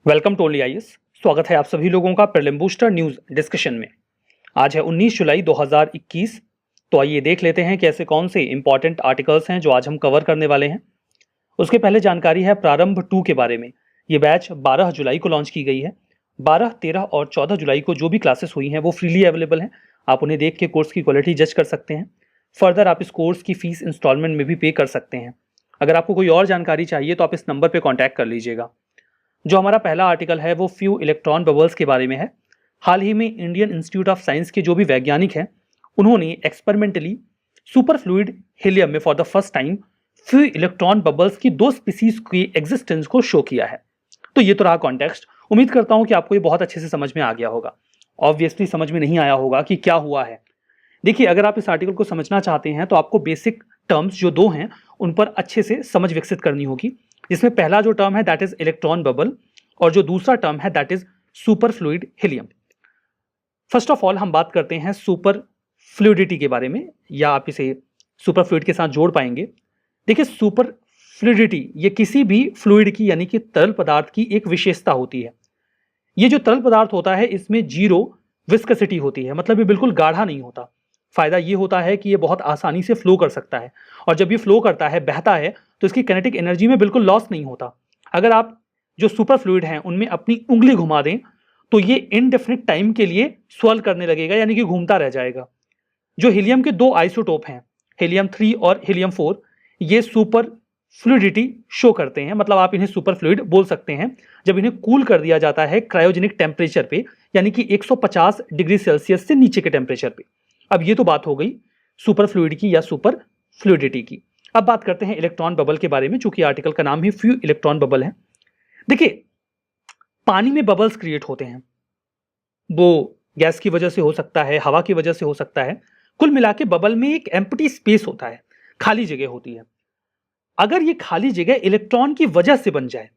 Welcome to only IAS. स्वागत है आप सभी लोगों का प्रीलिम बूस्टर न्यूज डिस्कशन में। आज है 19 जुलाई 2021। तो आइए देख लेते हैं कि ऐसे कौन से इंपॉर्टेंट आर्टिकल्स हैं जो आज हम कवर करने वाले हैं। उसके पहले जानकारी है प्रारंभ 2 के बारे में। ये बैच 12 जुलाई को लॉन्च की गई है। 12, 13 और 14 जुलाई को जो भी क्लासेस हुई हैं वो फ्रीली अवेलेबल हैं। आप उन्हें देख के कोर्स की क्वालिटी जज कर सकते हैं। फर्दर आप इस कोर्स की फीस इंस्टॉलमेंट में भी पे कर सकते हैं। अगर आपको कोई और जानकारी चाहिए तो आप इस नंबर पर कॉन्टैक्ट कर लीजिएगा। जो हमारा पहला आर्टिकल है वो फ्यू इलेक्ट्रॉन बबल्स के बारे में है। हाल ही में इंडियन इंस्टीट्यूट ऑफ साइंस के जो भी वैज्ञानिक हैं उन्होंने एक्सपेरिमेंटली सुपर फ्लूइड हीलियम में for the first time few electron bubbles की 2 स्पीसीज की एग्जिस्टेंस को शो किया है। तो ये तो रहा कॉन्टेक्स्ट। उम्मीद करता हूं कि आपको ये बहुत अच्छे से समझ में आ गया होगा। ऑब्वियसली समझ में नहीं आया होगा कि क्या हुआ है। देखिए, अगर आप इस आर्टिकल को समझना चाहते हैं तो आपको बेसिक टर्म्स जो 2 हैं उन पर अच्छे से समझ विकसित करनी होगी। जिसमें पहला जो टर्म है दैट इज इलेक्ट्रॉन बबल और जो दूसरा टर्म है that is super fluid helium. First of all हम बात करते हैं सुपर फ्लूइडिटी के बारे में, या आप इसे सुपर फ्लूइड के साथ जोड़ पाएंगे। देखिए, सुपर फ्लूइडिटी ये किसी भी फ्लूइड की यानी कि तरल पदार्थ की एक विशेषता होती है। ये जो तरल पदार्थ होता है इसमें 0 विस्कोसिटी होती है, मतलब ये बिल्कुल गाढ़ा नहीं होता। फायदा ये होता है कि ये बहुत आसानी से फ्लो कर सकता है और जब ये फ्लो करता है, बहता है, तो इसकी काइनेटिक एनर्जी में बिल्कुल लॉस नहीं होता। अगर आप जो सुपर फ्लूइड हैं उनमें अपनी उंगली घुमा दें तो ये इनडेफिनिट टाइम के लिए स्वर्ल करने लगेगा, यानी कि घूमता रह जाएगा। जो हीलियम के 2 आइसोटोप हैं, हीलियम 3 और हीलियम 4, ये सुपर फ्लूइडिटी शो करते हैं, मतलब आप इन्हें सुपर फ्लूइड बोल सकते हैं जब इन्हें कूल कर दिया जाता है क्रायोजेनिक टेम्परेचर पे, यानी कि 150 डिग्री सेल्सियस से नीचे के टेम्परेचर पे। अब ये तो बात हो गई सुपर फ्लूइड की या सुपर फ्लूइडिटी की। अब बात करते हैं इलेक्ट्रॉन बबल के बारे में, चूंकि आर्टिकल का नाम ही फ्यू इलेक्ट्रॉन बबल है। देखिए, पानी में बबल्स क्रिएट होते हैं, वो गैस की वजह से हो सकता है, हवा की वजह से हो सकता है। कुल मिला के बबल में एक एम्प्टी स्पेस होता है, खाली जगह होती है। अगर ये खाली जगह इलेक्ट्रॉन की वजह से बन जाए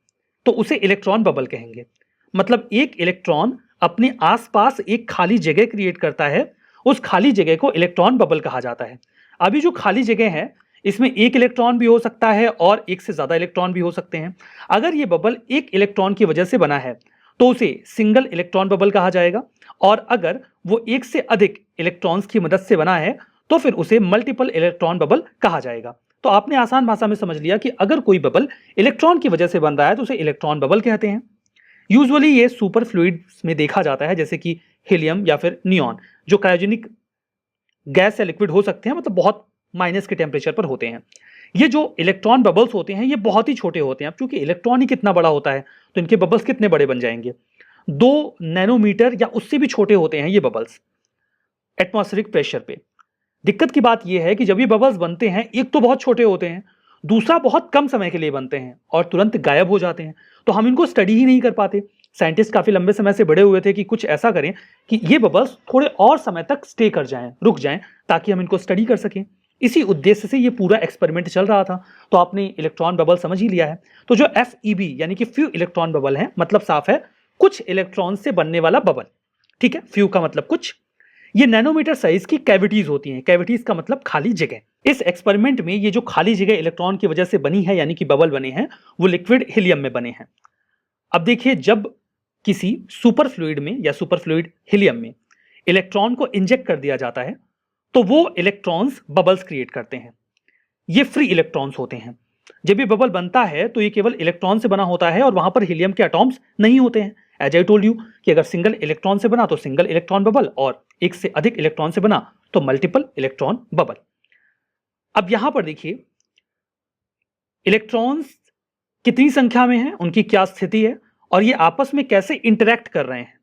तो उसे इलेक्ट्रॉन बबल कहेंगे। मतलब एक इलेक्ट्रॉन अपने आसपास एक खाली जगह क्रिएट करता है, उस खाली जगह को इलेक्ट्रॉन बबल कहा जाता है। अभी जो खाली जगह है इसमें एक इलेक्ट्रॉन भी हो सकता है और एक से ज्यादा इलेक्ट्रॉन भी हो सकते हैं। अगर ये बबल एक इलेक्ट्रॉन की वजह से बना है तो उसे सिंगल इलेक्ट्रॉन बबल कहा जाएगा, और अगर वो एक से अधिक इलेक्ट्रॉन्स की मदद से बना है तो फिर उसे मल्टीपल इलेक्ट्रॉन बबल कहा जाएगा। तो आपने आसान भाषा में समझ लिया कि अगर कोई बबल इलेक्ट्रॉन की वजह से बन रहा है तो उसे इलेक्ट्रॉन बबल कहते हैं। यूजुअली ये सुपर फ्लूइड्स में देखा जाता है, जैसे कि हीलियम या फिर नियॉन, जो क्रायोजेनिक गैस या लिक्विड हो सकते हैं, मतलब बहुत माइनस के टेम्परेचर पर होते हैं। ये जो इलेक्ट्रॉन बबल्स होते हैं ये बहुत ही छोटे होते हैं। अब चूंकि इलेक्ट्रॉन ही कितना बड़ा होता है तो इनके बबल्स कितने बड़े बन जाएंगे, 2 नैनोमीटर या उससे भी छोटे होते हैं ये बबल्स एटमॉस्फेरिक प्रेशर पे। दिक्कत की बात यह है कि जब ये बबल्स बनते हैं, एक तो बहुत छोटे होते हैं, दूसरा बहुत कम समय के लिए बनते हैं और तुरंत गायब हो जाते हैं, तो हम इनको स्टडी ही नहीं कर पाते। साइंटिस्ट काफी लंबे समय से बड़े हुए थे कि कुछ ऐसा करें कि ये बबल्स थोड़े और समय तक स्टे कर जाएं, रुक जाएं, ताकि हम इनको स्टडी कर सकें। इसी उद्देश्य से ये पूरा एक्सपेरिमेंट चल रहा था। तो आपने इलेक्ट्रॉन बबल समझ ही लिया है। तो जो FeB यानी कि फ्यू इलेक्ट्रॉन बबल है, मतलब साफ है कुछ इलेक्ट्रॉन से बनने वाला बबल। ठीक है, फ्यू का मतलब कुछ। ये नैनोमीटर साइज की कैविटीज होती हैं। कैविटीज का मतलब खाली जगह। इस एक्सपेरिमेंट में ये जो खाली जगह इलेक्ट्रॉन की वजह से बनी है, यानी कि बबल बने हैं, वो लिक्विड हीलियम में बने हैं। अब देखिए, जब किसी सुपर फ्लूइड में या सुपर फ्लूइड हीलियम में इलेक्ट्रॉन को इंजेक्ट कर दिया जाता है तो वो इलेक्ट्रॉन्स बबल्स क्रिएट करते हैं। ये फ्री इलेक्ट्रॉन्स होते हैं। जब ये बबल बनता है तो ये केवल इलेक्ट्रॉन से बना होता है और वहां पर हीलियम के एटॉम्स नहीं होते हैं। एज आई टोल्ड यू कि अगर सिंगल इलेक्ट्रॉन से बना तो सिंगल इलेक्ट्रॉन बबल, और एक से अधिक इलेक्ट्रॉन से बना तो मल्टीपल इलेक्ट्रॉन बबल। अब यहां पर देखिए, इलेक्ट्रॉन्स कितनी संख्या में है, उनकी क्या स्थिति है और ये आपस में कैसे इंटरैक्ट कर रहे हैं,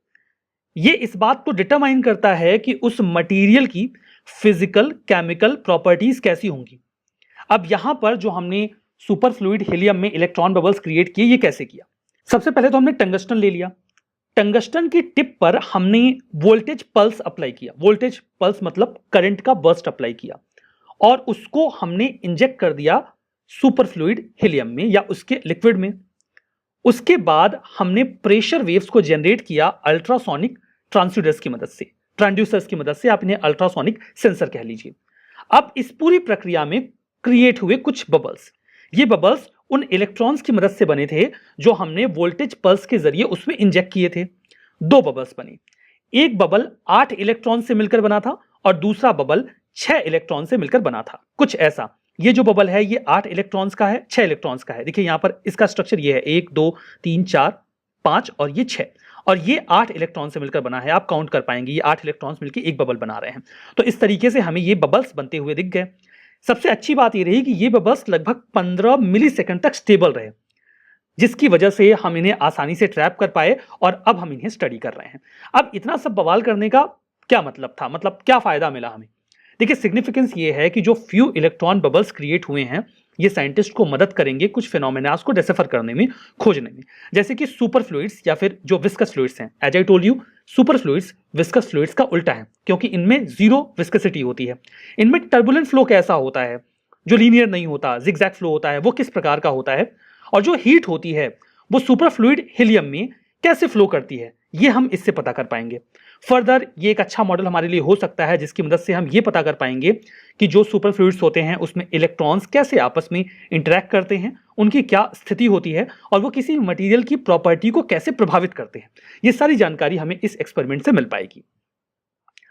ये इस बात को डिटरमाइन करता है कि उस मटेरियल की फिजिकल केमिकल प्रॉपर्टीज कैसी होंगी। अब यहां पर जो हमने सुपर फ्लूइड हीलियम में इलेक्ट्रॉन बबल्स क्रिएट किए, ये कैसे किया। सबसे पहले तो हमने टंगस्टन ले लिया। टंगस्टन की टिप पर हमने वोल्टेज पल्स अप्लाई किया। वोल्टेज पल्स मतलब करंट का बर्स्ट अप्लाई किया और उसको हमने इंजेक्ट कर दिया सुपर फ्लूइड हीलियम में या उसके लिक्विड में। उसके बाद हमने प्रेशर वेव्स को जनरेट किया अल्ट्रासोनिक ट्रांसड्यूसर्स की मदद से, आप इन्हें अल्ट्रासोनिक सेंसर कह लीजिए। अब इस पूरी प्रक्रिया में क्रिएट हुए कुछ बबल्स। ये बबल्स उन इलेक्ट्रॉन्स की मदद से बने थे जो हमने वोल्टेज पल्स के जरिए उसमें इंजेक्ट किए थे। दो बबल्स बने, एक बबल 8 इलेक्ट्रॉन से मिलकर बना था और दूसरा बबल 6 इलेक्ट्रॉन से मिलकर बना था। कुछ ऐसा, ये जो बबल है ये 8 इलेक्ट्रॉन्स का है, 6 इलेक्ट्रॉन्स का है। देखिए यहां पर इसका स्ट्रक्चर ये है, 1 2 3 4 5 और ये 6, और ये 8 इलेक्ट्रॉन से मिलकर बना है। आप काउंट कर पाएंगे, ये 8 इलेक्ट्रॉन्स मिलकर एक बबल बना रहे हैं। तो इस तरीके से हमें ये बबल्स बनते हुए दिख गए। सबसे अच्छी बात ये रही कि ये बबल्स लगभग 15 मिलीसेकंड तक स्टेबल रहे, जिसकी वजह से हम इन्हें आसानी से ट्रैप कर पाए और अब हम इन्हें स्टडी कर रहे हैं। अब इतना सब बवाल करने का क्या मतलब था, मतलब क्या फायदा मिला हमें? देखिए सिग्निफिकेंस ये है कि जो फ्यू इलेक्ट्रॉन बबल्स क्रिएट हुए हैं ये साइंटिस्ट को मदद करेंगे कुछ फिनोमेनास को डिसिफर करने में, खोजने में, जैसे कि सुपर फ्लूइड्स या फिर जो विस्कस फ्लूइड्स हैं। As I told you, super fluids viscous fluids का उल्टा है, क्योंकि इनमें जीरो विस्कोसिटी होती है। इनमें टर्बुलेंट फ्लो कैसा होता है, जो लीनियर नहीं होता, जिगजैग फ्लो होता है, वो किस प्रकार का होता है, और जो हीट होती है वो सुपर फ्लूइड हीलियम में कैसे फ्लो करती है, ये हम इससे पता कर पाएंगे। फर्दर ये एक अच्छा मॉडल हमारे लिए हो सकता है जिसकी मदद से हम ये पता कर पाएंगे कि जो सुपर फ्लूइड्स होते हैं उसमें इलेक्ट्रॉन्स कैसे आपस में इंटरैक्ट करते हैं, उनकी क्या स्थिति होती है और वो किसी मटेरियल की प्रॉपर्टी को कैसे प्रभावित करते हैं। ये सारी जानकारी हमें इस एक्सपेरिमेंट से मिल पाएगी।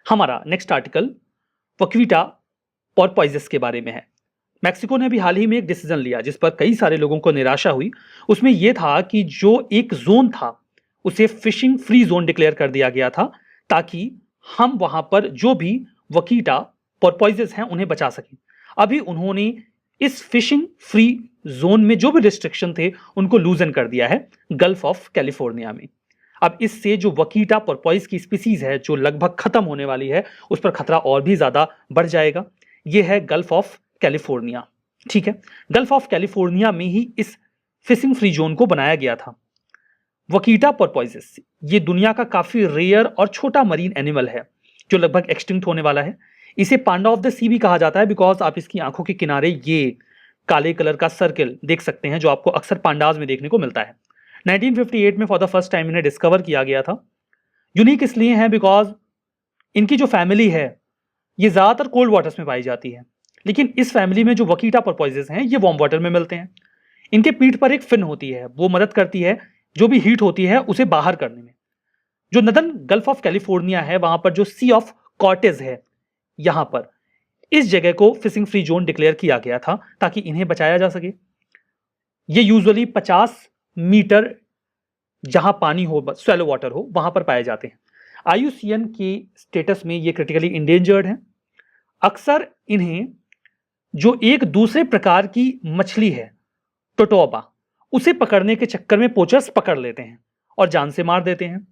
हमारा नेक्स्ट आर्टिकल वक्विटा पोर्पोइजेस के बारे में है। मैक्सिको ने अभी हाल ही में एक डिसीजन लिया जिस पर कई सारे लोगों को निराशा हुई। उसमें यह था कि जो एक जोन था उसे फिशिंग फ्री जोन डिक्लेयर कर दिया गया था, ताकि हम वहां पर जो भी वकीटा पोर्पोइजेस हैं उन्हें बचा सकें। अभी उन्होंने इस फिशिंग फ्री जोन में जो भी रिस्ट्रिक्शन थे उनको लूजन कर दिया है गल्फ ऑफ कैलिफोर्निया में। अब इससे जो वकीटा पोर्पोइज की स्पीसीज है जो लगभग खत्म होने वाली है उस पर खतरा और भी ज्यादा बढ़ जाएगा। यह है गल्फ ऑफ कैलिफोर्निया। ठीक है, गल्फ ऑफ कैलिफोर्निया में ही इस फिशिंग फ्री जोन को बनाया गया था। वकीटा पोर्पोइजेस ये दुनिया का काफी रेयर और छोटा मरीन एनिमल है जो लगभग एक्सटिंक्ट होने वाला है। इसे पांडा ऑफ द सी भी कहा जाता है, बिकॉज आप इसकी आंखों के किनारे ये काले कलर का सर्कल देख सकते हैं जो आपको अक्सर पांडाज में देखने को मिलता है। 1958 में फॉर द फर्स्ट टाइम इन्हें डिस्कवर किया गया था। यूनिक इसलिए है बिकॉज इनकी जो फैमिली है ये ज्यादातर कोल्ड वाटर्स में पाई जाती है, लेकिन इस फैमिली में जो वकीटा पोर्पोइजेस हैं ये वार्म वाटर में मिलते हैं। इनके पीठ पर एक फिन होती है, वो मदद करती है जो भी हीट होती है उसे बाहर करने में। जो नदर्न गल्फ ऑफ कैलिफोर्निया है वहां पर जो सी ऑफ कॉर्टेज है, यहां पर इस जगह को फिशिंग फ्री जोन डिक्लेयर किया गया था ताकि इन्हें बचाया जा सके। ये यूजुअली 50 मीटर जहां पानी हो, स्वेलो वाटर हो, वहां पर पाए जाते हैं। IUCN के स्टेटस में ये क्रिटिकली इंडेंजर्ड हैं। अक्सर इन्हें जो एक दूसरे प्रकार की मछली है टोटोबा, उसे पकड़ने के चक्कर में पोचर्स पकड़ लेते हैं और जान से मार देते हैं।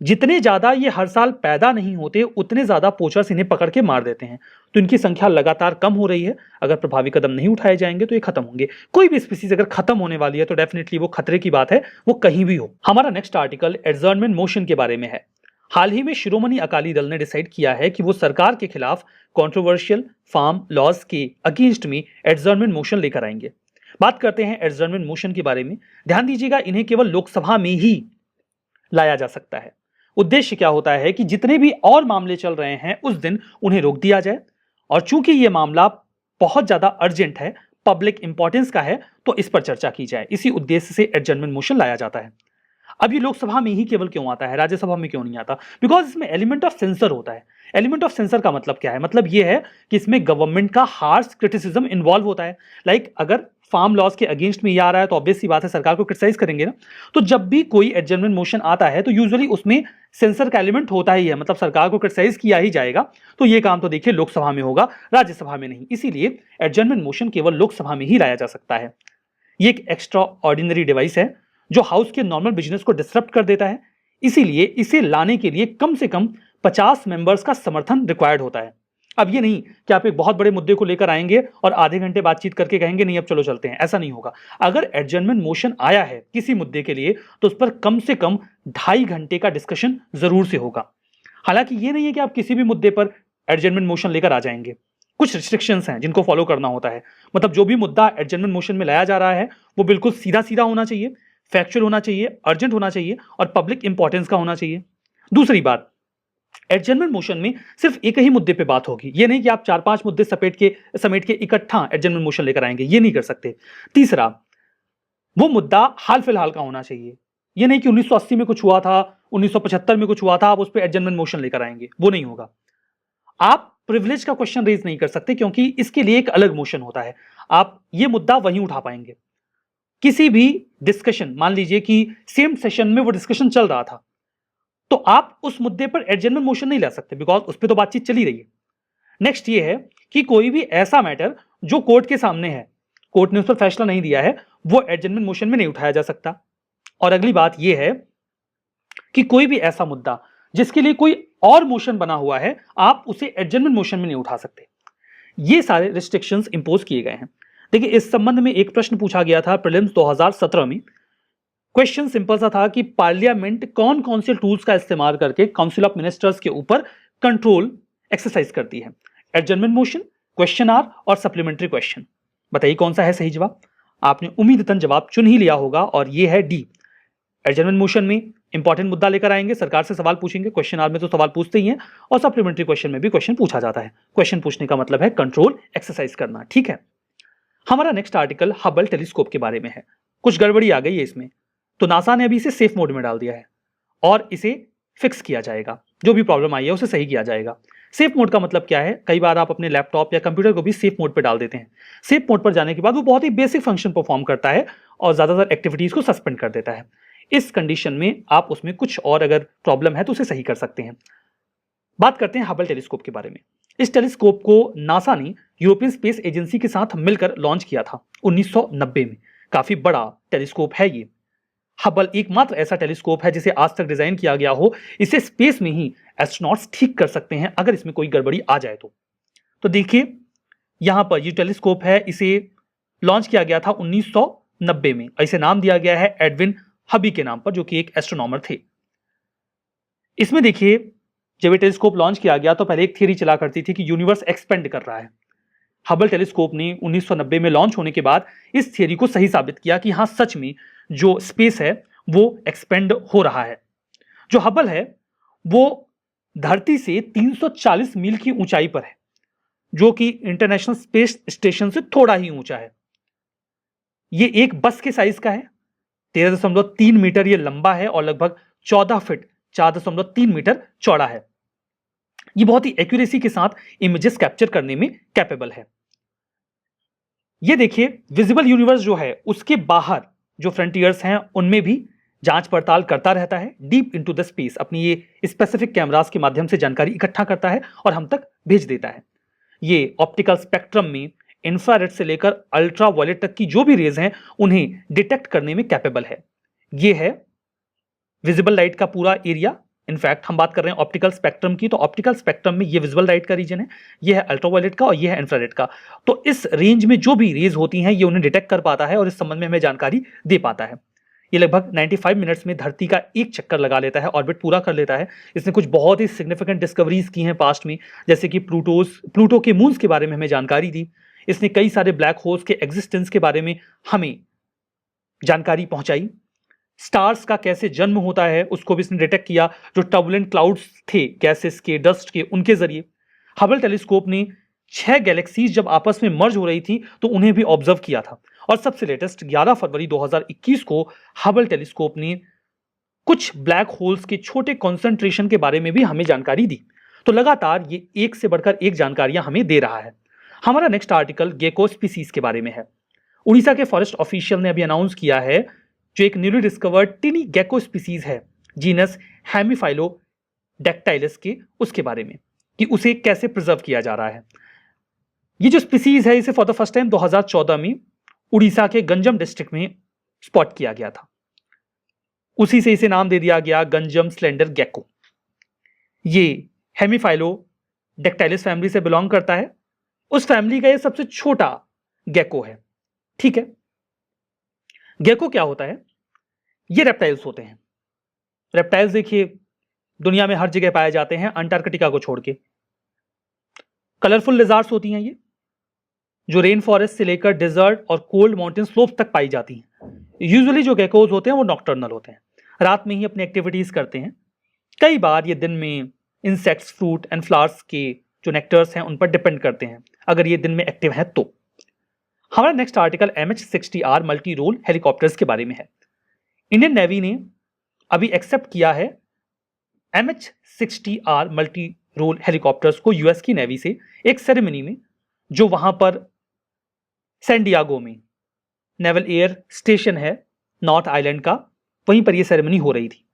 जितने ज्यादा ये हर साल पैदा नहीं होते उतने ज्यादा पोचर्स इन्हें पकड़ के मार देते हैं। तो इनकी संख्या लगातार कम हो रही है। अगर प्रभावी कदम नहीं उठाए जाएंगे तो ये खत्म होंगे। कोई भी स्पीसीज अगर खत्म होने वाली है तो डेफिनेटली वो खतरे की बात है, वो कहीं भी हो। हमारा नेक्स्ट आर्टिकल एडजर्नमेंट मोशन के बारे में है। हाल ही में शिरोमणि अकाली दल ने डिसाइड किया है कि वो सरकार के खिलाफ कंट्रोवर्शियल फार्म लॉज के अगेंस्ट में एडजर्नमेंट मोशन लेकर आएंगे। बात करते हैं एडजर्नमेंट मोशन के बारे में। ध्यान दीजिएगा, इन्हें केवल लोकसभा में ही लाया जा सकता है। उद्देश्य क्या होता है कि जितने भी और मामले चल रहे हैं उस दिन उन्हें रोक दिया जाए, और चूंकि यह मामला बहुत ज्यादा अर्जेंट है, पब्लिक इंपॉर्टेंस का है, तो इस पर चर्चा की जाए। इसी उद्देश्य से एडजर्नमेंट मोशन लाया जाता है। अब ये लोकसभा में ही केवल क्यों आता है, राज्यसभा में क्यों नहीं आता? बिकॉज इसमें एलिमेंट ऑफ सेंसर होता है। एलिमेंट ऑफ सेंसर का मतलब क्या है? मतलब ये है कि इसमें गवर्नमेंट का हार्श क्रिटिसिज्म इन्वॉल्व होता है। लाइक अगर फार्म लॉज के अगेंस्ट में ये आ रहा है तो ऑब्वियस सी बात है सरकार को क्रिटिसाइज करेंगे ना। तो जब भी कोई एडजर्नमेंट मोशन आता है तो यूजुअली उसमें सेंसर का एलिमेंट होता ही है, मतलब सरकार को क्रिटिसाइज किया ही जाएगा। तो ये काम तो देखिए लोकसभा में होगा, राज्यसभा में नहीं। इसीलिए एडजर्नमेंट मोशन केवल लोकसभा में ही लाया जा सकता है। ये एक एक्स्ट्रा ऑर्डिनरी डिवाइस है जो हाउस के नॉर्मल बिजनेस को डिसरप्ट कर देता है। इसीलिए इसे लाने के लिए कम से कम 50 मेंबर्स का समर्थन रिक्वायर्ड होता है। अब ये नहीं कि आप एक बहुत बड़े मुद्दे को लेकर आएंगे और आधे घंटे बातचीत करके कहेंगे नहीं अब चलो चलते हैं, ऐसा नहीं होगा। अगर एडजर्नमेंट मोशन आया है किसी मुद्दे के लिए तो उस पर कम से कम 2.5 घंटे का डिस्कशन जरूर से होगा। हालांकि ये नहीं है कि आप किसी भी मुद्दे पर एडजर्नमेंट मोशन लेकर आ जाएंगे। कुछ रिस्ट्रिक्शंस हैं जिनको फॉलो करना होता है। मतलब जो भी मुद्दा एडजर्नमेंट मोशन में लाया जा रहा है वो बिल्कुल सीधा सीधा होना चाहिए, फैक्चुअल होना चाहिए, अर्जेंट होना चाहिए और पब्लिक इंपॉर्टेंस का होना चाहिए। दूसरी बात, एडजर्नमेंट मोशन में सिर्फ एक ही मुद्दे पे बात होगी, ये नहीं कि आप 4-5 मुद्दे समेट के इकट्ठा एडजर्नमेंट मोशन लेकर आएंगे, ये नहीं कर सकते। तीसरा, वो मुद्दा हाल फिलहाल का होना चाहिए, ये नहीं कि 1980 में कुछ हुआ था, 1975 में कुछ हुआ था, आप उस पर एडजर्नमेंट मोशन लेकर आएंगे, वो नहीं होगा। आप प्रिविलेज का क्वेश्चन रेज नहीं कर सकते क्योंकि इसके लिए एक अलग मोशन होता है, आप ये मुद्दा वहीं उठा पाएंगे। किसी भी डिस्कशन, मान लीजिए कि सेम सेशन में वो डिस्कशन चल रहा था, तो आप उस मुद्दे पर एडजर्नमेंट मोशन नहीं ला सकते, बिकॉज उस पर तो बातचीत चली रही है। नेक्स्ट ये है कि कोई भी ऐसा मैटर जो कोर्ट के सामने है, कोर्ट ने उस पर फैसला नहीं दिया है, वो एडजर्नमेंट मोशन में नहीं उठाया जा सकता। और अगली बात यह है कि कोई भी ऐसा मुद्दा जिसके लिए कोई और मोशन बना हुआ है, आप उसे एडजर्नमेंट मोशन में नहीं उठा सकते। ये सारे रिस्ट्रिक्शंस इंपोज किए गए हैं। देखिए, इस संबंध में एक प्रश्न पूछा गया था प्रीलिम्स 2017 में। क्वेश्चन सिंपल सा था कि पार्लियामेंट कौन कौन से टूल्स का इस्तेमाल करके काउंसिल ऑफ मिनिस्टर्स के ऊपर कंट्रोल एक्सरसाइज करती है। एडजर्नमेंट मोशन, क्वेश्चन आवर और सप्लीमेंट्री क्वेश्चन। बताइए कौन सा है सही जवाब। आपने उम्मीदतन जवाब चुन ही लिया होगा और यह है डी। एडजर्नमेंट मोशन में इंपॉर्टेंट मुद्दा लेकर आएंगे, सरकार से सवाल पूछेंगे, क्वेश्चन आवर में तो सवाल पूछते ही हैं, और सप्लीमेंट्री क्वेश्चन में भी क्वेश्चन पूछा जाता है। क्वेश्चन पूछने का मतलब है कंट्रोल एक्सरसाइज करना, ठीक है। हमारा नेक्स्ट आर्टिकल हबल टेलीस्कोप के बारे में है। कुछ गड़बड़ी आ गई है इसमें, तो नासा ने अभी इसे सेफ मोड में डाल दिया है और इसे फिक्स किया जाएगा। जो भी प्रॉब्लम आई है उसे सही किया जाएगा। सेफ मोड का मतलब क्या है, कई बार आप अपने लैपटॉप या कंप्यूटर को भी सेफ मोड पर डाल देते हैं। सेफ मोड पर जाने के बाद वो बहुत ही बेसिक फंक्शन परफॉर्म करता है और ज्यादातर एक्टिविटीज को सस्पेंड कर देता है। इस कंडीशन में आप उसमें कुछ और अगर प्रॉब्लम है तो उसे सही कर सकते हैं। बात करते हैं हबल टेलीस्कोप के बारे में। इस टेलीस्कोप को नासा ने यूरोपियन स्पेस एजेंसी के साथ मिलकर लॉन्च किया था 1990 में। काफी बड़ा टेलीस्कोप है ये। हबल एकमात्र ऐसा टेलीस्कोप है जिसे आज तक डिजाइन किया गया हो। इसे स्पेस में ही एस्ट्रोनॉट्स ठीक कर सकते हैं अगर इसमें कोई गड़बड़ी आ जाए तो देखिए यहां पर ये टेलीस्कोप है, इसे लॉन्च किया गया था 1990 में। इसे नाम दिया गया है एडविन हबी के नाम पर, जो कि एक एस्ट्रोनॉमर थे। इसमें देखिए, जब ये टेलीस्कोप लॉन्च किया गया तो पहले एक थियरी चला करती थी कि यूनिवर्स एक्सपेंड कर रहा है। हबल टेलीस्कोप ने 1990 में लॉन्च होने के बाद इस थियरी को सही साबित किया कि हाँ, सच में जो स्पेस है वो एक्सपेंड हो रहा है। जो हबल है वो धरती से 340 मील की ऊंचाई पर है, जो कि इंटरनेशनल स्पेस स्टेशन से थोड़ा ही ऊंचा है। ये एक बस के साइज का है, 13.3 मीटर ये लंबा है और लगभग 14 फीट 4.3 मीटर चौड़ा है। ये बहुत ही एक्यूरेसी के साथ इमेजेस कैप्चर करने में कैपेबल है। ये देखिए, विजिबल यूनिवर्स जो है उसके बाहर जो फ्रंटियर्स हैं उनमें भी जांच पड़ताल करता रहता है। डीप इनटू द स्पेस अपनी ये स्पेसिफिक कैमरास के माध्यम से जानकारी इकट्ठा करता है और हम तक भेज देता है। ये ऑप्टिकल स्पेक्ट्रम में इंफ्रारेड से लेकर अल्ट्रा वायलेट तक की जो भी रेज हैं उन्हें डिटेक्ट करने में कैपेबल है। ये है विजिबल लाइट का पूरा एरिया। इनफैक्ट हम बात कर रहे हैं ऑप्टिकल स्पेक्ट्रम की, तो ऑप्टिकल स्पेक्ट्रम में ये विजिबल लाइट का रीजन है, ये है अल्ट्रावायलेट का और ये है इंफ्रारेड का। तो इस रेंज में जो भी रेज होती हैं ये उन्हें डिटेक्ट कर पाता है और इस संबंध में हमें जानकारी दे पाता है। ये लगभग 95 मिनट्स में धरती का एक चक्कर लगा लेता है, ऑर्बिट पूरा कर लेता है। इसने कुछ बहुत ही सिग्निफिकेंट डिस्कवरीज की हैं पास्ट में, जैसे कि प्लूटो के मून्स के बारे में हमें जानकारी दी। इसने कई सारे ब्लैक होल्स के एग्जिस्टेंस के बारे में हमें जानकारी पहुंचाई। स्टार्स का कैसे जन्म होता है उसको भी इसने डिटेक्ट किया, जो टर्बुलेंट क्लाउड्स थे गैसेस के, डस्ट के, उनके जरिए। हबल टेलीस्कोप ने 6 गैलेक्सीज जब आपस में मर्ज हो रही थी तो उन्हें भी ऑब्जर्व किया था। और सबसे लेटेस्ट 11 फरवरी 2021 को हबल टेलीस्कोप ने कुछ ब्लैक होल्स के छोटे कॉन्सेंट्रेशन के बारे में भी हमें जानकारी दी। तो लगातार ये एक से बढ़कर एक जानकारियां हमें दे रहा है। हमारा नेक्स्ट आर्टिकल गेको स्पीसीज के बारे में है। उड़ीसा के फॉरेस्ट ऑफिशियल ने अभी अनाउंस किया है, जो एक newly discovered tiny gecko species है जीनस हेमीफाइलोडैक्टाइलस के, उसके बारे में कि उसे कैसे प्रिजर्व किया जा रहा है। ये जो स्पीसीज है इसे फॉर द फर्स्ट टाइम 2014 में उड़ीसा के गंजम डिस्ट्रिक्ट में स्पॉट किया गया था। उसी से इसे नाम दे दिया गया गंजम स्लेंडर गेको। ये हेमीफाइलोडैक्टाइलस फैमिली से बिलोंग करता है। उस फैमिली का ये सबसे छोटा गेको है, ठीक है। गेको क्या होता है, ये रेप्टाइल्स होते हैं। रेप्टाइल्स देखिए दुनिया में हर जगह पाए जाते हैं, अंटार्कटिका को छोड़ के। कलरफुल लिजार्ड्स होती हैं ये, जो रेन फॉरेस्ट से लेकर डेजर्ट और कोल्ड माउंटेन स्लोप्स तक पाई जाती हैं। यूजुअली जो गेकोज होते हैं वो नॉक्टर्नल होते हैं, रात में ही अपनी एक्टिविटीज करते हैं। कई बार ये दिन में इंसेक्ट्स, फ्रूट एंड फ्लावर्स के जो नेक्टर्स हैं उन पर डिपेंड करते हैं, अगर ये दिन में एक्टिव है तो। हमारा next article MH-60R multi role helicopters के बारे में है। इंडियन नेवी ने अभी एक्सेप्ट किया है MH-60R मल्टी रोल हेलीकॉप्टर्स को यूएस की नेवी से एक सेरेमनी में, जो वहां पर सैन डियागो में नेवल एयर स्टेशन है नॉर्थ आइलैंड का, वहीं पर यह सेरेमनी हो रही थी।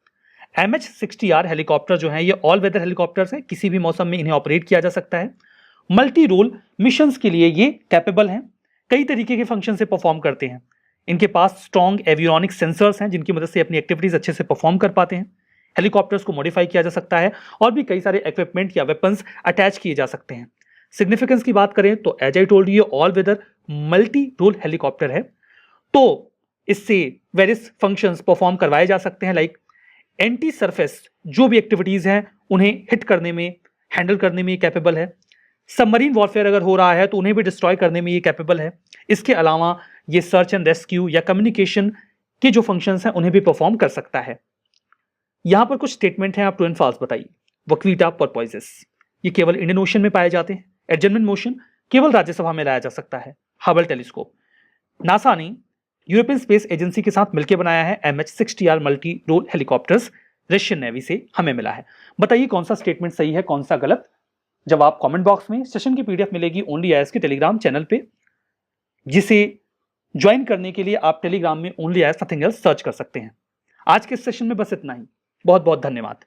MH-60R हेलीकॉप्टर जो है ये ऑल वेदर हेलीकॉप्टर्स हैं, किसी भी मौसम में इन्हें ऑपरेट किया जा सकता है। मल्टी रोल मिशंस के लिए ये कैपेबल हैं, कई तरीके के फंक्शन से परफॉर्म करते हैं। इनके पास स्ट्रॉन्ग एवियोनिक सेंसर्स हैं जिनकी मदद से अपनी एक्टिविटीज अच्छे से परफॉर्म कर पाते हैं। हेलीकॉप्टर्स को मॉडिफाई किया जा सकता है और भी कई सारे इक्विपमेंट या वेपन्स अटैच किए जा सकते हैं। सिग्निफिकेंस की बात करें तो as I told you, all weather multi role helicopter है, तो इससे वेरियस फंक्शंस परफॉर्म करवाए जा सकते हैं, लाइक एंटी सरफेस जो भी एक्टिविटीज हैं उन्हें हिट करने में, हैंडल करने में ये कैपेबल है। सबमरीन वॉरफेयर अगर हो रहा है तो उन्हें भी डिस्ट्रॉय करने में ये कैपेबल है। इसके अलावा ये सर्च एंड रेस्क्यू या कम्युनिकेशन के जो फंक्शंस हैं उन्हें भी परफॉर्म कर सकता है। यहां पर कुछ स्टेटमेंट हैं, आप ट्रू एंड फॉल्स बताइए। वक्वीटा पर्पोइसेस ये केवल इंडियन ओशन में पाए जाते हैं। एडजमेंट मोशन केवल राज्यसभा में लाया जा सकता है। हबल टेलीस्कोप नासा ने यूरोपियन स्पेस एजेंसी के साथ मिलकर बनाया है। MH-60R multi role helicopters Russian navy से हमें मिला है। बताइए कौन सा स्टेटमेंट सही है, कौन सा गलत। जवाब कमेंट बॉक्स में। सेशन की PDF मिलेगी ओनली आईएएस के टेलीग्राम चैनल पे, जिसे ज्वाइन करने के लिए आप टेलीग्राम में only IAS nothing else search कर सकते हैं। आज के सेशन में बस इतना ही। बहुत बहुत धन्यवाद।